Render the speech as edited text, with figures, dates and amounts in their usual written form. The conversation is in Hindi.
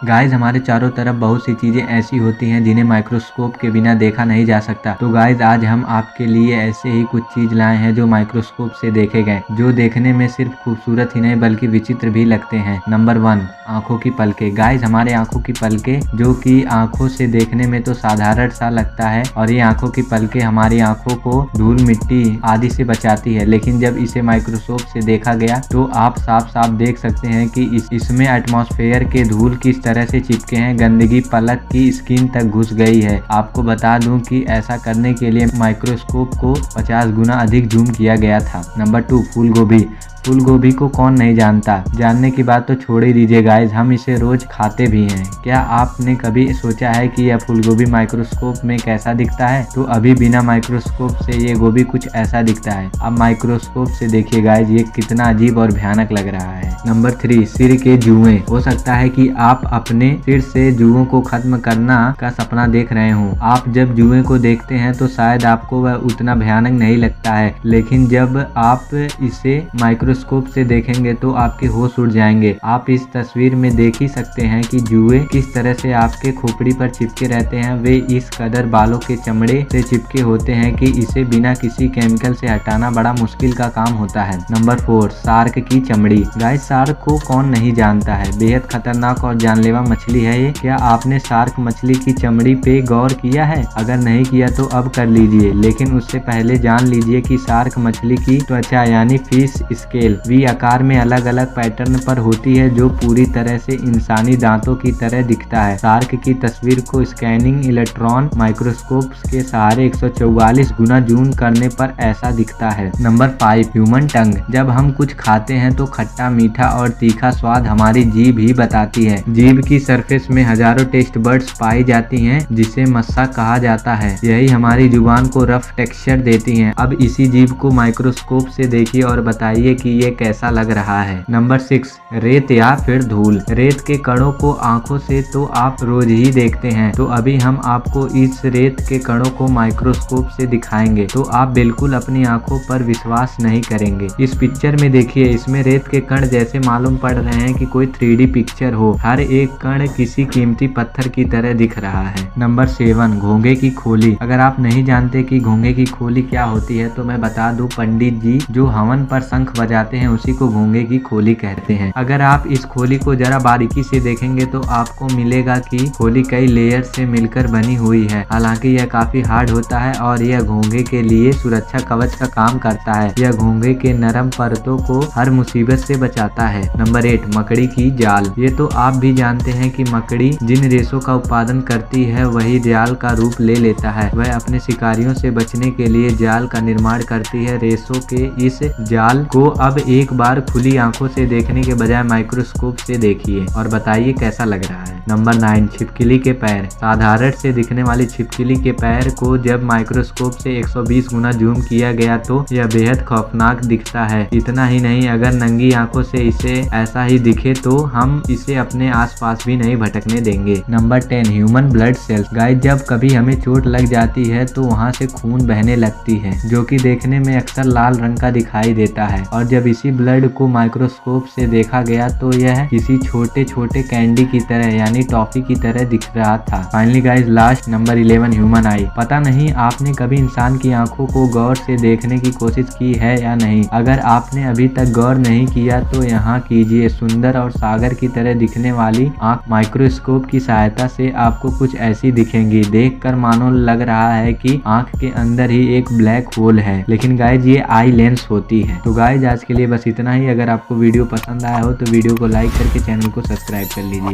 गाइज हमारे चारों तरफ बहुत सी चीजें ऐसी होती हैं जिन्हें माइक्रोस्कोप के बिना देखा नहीं जा सकता। तो गाइज आज हम आपके लिए ऐसे ही कुछ चीज लाए हैं जो माइक्रोस्कोप से देखे गए, जो देखने में सिर्फ खूबसूरत ही नहीं बल्कि विचित्र भी लगते हैं। नंबर 1, आंखों की पलकें। गाइज हमारे आंखों की पलकें, जो कि आंखों से देखने में तो साधारण सा लगता है, और ये आंखों की पलकें हमारी आंखों को धूल मिट्टी आदि से बचाती है। लेकिन जब इसे माइक्रोस्कोप से देखा गया तो आप साफ साफ देख सकते हैं कि इसमें एटमॉस्फेयर के धूल किस तरह से चिपके हैं, गंदगी पलक की स्किन तक घुस गई है। आपको बता दूं कि ऐसा करने के लिए माइक्रोस्कोप को 50 गुना अधिक जूम किया गया था। नंबर 2, फूल गोभी। फूल गोभी को कौन नहीं जानता, जानने की बात तो छोड़ ही दीजिए गाइज, हम इसे रोज खाते भी हैं। क्या आपने कभी सोचा है कि यह फूल गोभी माइक्रोस्कोप में कैसा दिखता है? तो अभी बिना माइक्रोस्कोप से ये गोभी कुछ ऐसा दिखता है। अब माइक्रोस्कोप से देखिए गाइज, ये कितना अजीब और भयानक लग रहा है। नंबर 3, सिर के जुएं। हो सकता है कि आप अपने सिर से जुओं को खत्म करना का सपना देख रहे हो। आप जब जुएं को देखते हैं तो शायद आपको वह उतना भयानक नहीं लगता है, लेकिन जब आप इसे माइक्रोस्कोप से देखेंगे तो आपके होश उड़ जाएंगे। आप इस तस्वीर में देख ही सकते हैं कि जुए किस तरह से आपके खोपड़ी पर चिपके रहते हैं। वे इस कदर बालों के चमड़े से चिपके होते हैं कि इसे बिना किसी केमिकल से हटाना बड़ा मुश्किल का काम होता है। नंबर 4, शार्क की चमड़ी। गाइस शार्क को कौन नहीं जानता है, बेहद खतरनाक और जानलेवा मछली है ये। क्या आपने शार्क मछली की चमड़ी पे गौर किया है? अगर नहीं किया तो अब कर लीजिए, लेकिन उससे पहले जान लीजिए कि शार्क मछली की त्वचा यानी फिश स्केल वी आकार में अलग अलग पैटर्न पर होती है, जो पूरी तरह से इंसानी दांतों की तरह दिखता है। शार्क की तस्वीर को स्कैनिंग इलेक्ट्रॉन माइक्रोस्कोप के सहारे 144 गुना जूम करने पर ऐसा दिखता है। नंबर 5, ह्यूमन टंग। जब हम कुछ खाते हैं तो खट्टा, मीठा और तीखा स्वाद हमारी जीभ ही बताती है। जीभ की सरफेस में हजारों टेस्ट बर्ड्स पाई जाती हैं, जिसे मस्सा कहा जाता है। यही हमारी जुबान को रफ टेक्सचर देती हैं। अब इसी जीभ को माइक्रोस्कोप से देखिए और बताइए कि ये कैसा लग रहा है। नंबर 6, रेत या फिर धूल। रेत के कणों को आंखों से तो आप रोज ही देखते हैं, तो अभी हम आपको इस रेत के कणों को माइक्रोस्कोप से दिखाएंगे, तो आप बिल्कुल अपनी आंखों पर विश्वास नहीं करेंगे। इस पिक्चर में देखिए, इसमें रेत के कण जैसे मालूम पड़ रहे हैं कि कोई 3D पिक्चर हो। हर एक कण किसी कीमती पत्थर की तरह दिख रहा है। नंबर 7, घोंघे की खोली। अगर आप नहीं जानते कि घोंघे की खोली क्या होती है तो मैं बता दूं, पंडित जी जो हवन पर शंख बजाते हैं उसी को घोंघे की खोली कहते हैं। अगर आप इस खोली को जरा बारीकी से देखेंगे तो आपको मिलेगा कि खोली कई लेयर से मिलकर बनी हुई है। हालांकि यह काफी हार्ड होता है और यह घोंघे के लिए सुरक्षा कवच का काम करता है। यह घोंघे के नरम परतों को हर मुसीबत से बचाता है। नंबर 8, मकड़ी की जाल। ये तो आप भी जानते हैं कि मकड़ी जिन रेशों का उत्पादन करती है वही जाल का रूप ले लेता है। वह अपने शिकारियों से बचने के लिए जाल का निर्माण करती है। रेशों के इस जाल को अब एक बार खुली आंखों से देखने के बजाय माइक्रोस्कोप से देखिए और बताइए कैसा लग रहा है। नंबर 9, छिपकली के पैर। साधारण से दिखने वाली छिपकली के पैर को जब माइक्रोस्कोप से 120 गुना जूम किया गया तो यह बेहद खौफनाक दिखता है। इतना ही नहीं, अगर नंगी आंखों से इसे ऐसा ही दिखे तो हम इसे अपने आसपास भी नहीं भटकने देंगे। Number 10, human blood cells. Guys जब कभी हमें चोट लग जाती है तो वहाँ से खून बहने लगती है, जो कि देखने में अक्सर लाल रंग का दिखाई देता है। और जब इसी ब्लड को माइक्रोस्कोप से देखा गया तो यह किसी छोटे छोटे कैंडी की तरह यानी टॉफी की तरह दिख रहा था। Finally guys last, number 11, human आई। पता नहीं आपने कभी इंसान की आंखों को गौर से देखने की कोशिश की है या नहीं। अगर आपने अभी तक गौर नहीं किया तो यहाँ कीजिए। सुंदर और सागर की तरह दिखने वाली आंख माइक्रोस्कोप की सहायता से आपको कुछ ऐसी दिखेंगी। देखकर मानो लग रहा है कि आंख के अंदर ही एक ब्लैक होल है, लेकिन गाइस ये आई लेंस होती है। तो गाइस आज के लिए बस इतना ही। अगर आपको वीडियो पसंद आया हो तो वीडियो को लाइक करके चैनल को सब्सक्राइब कर लीजिए।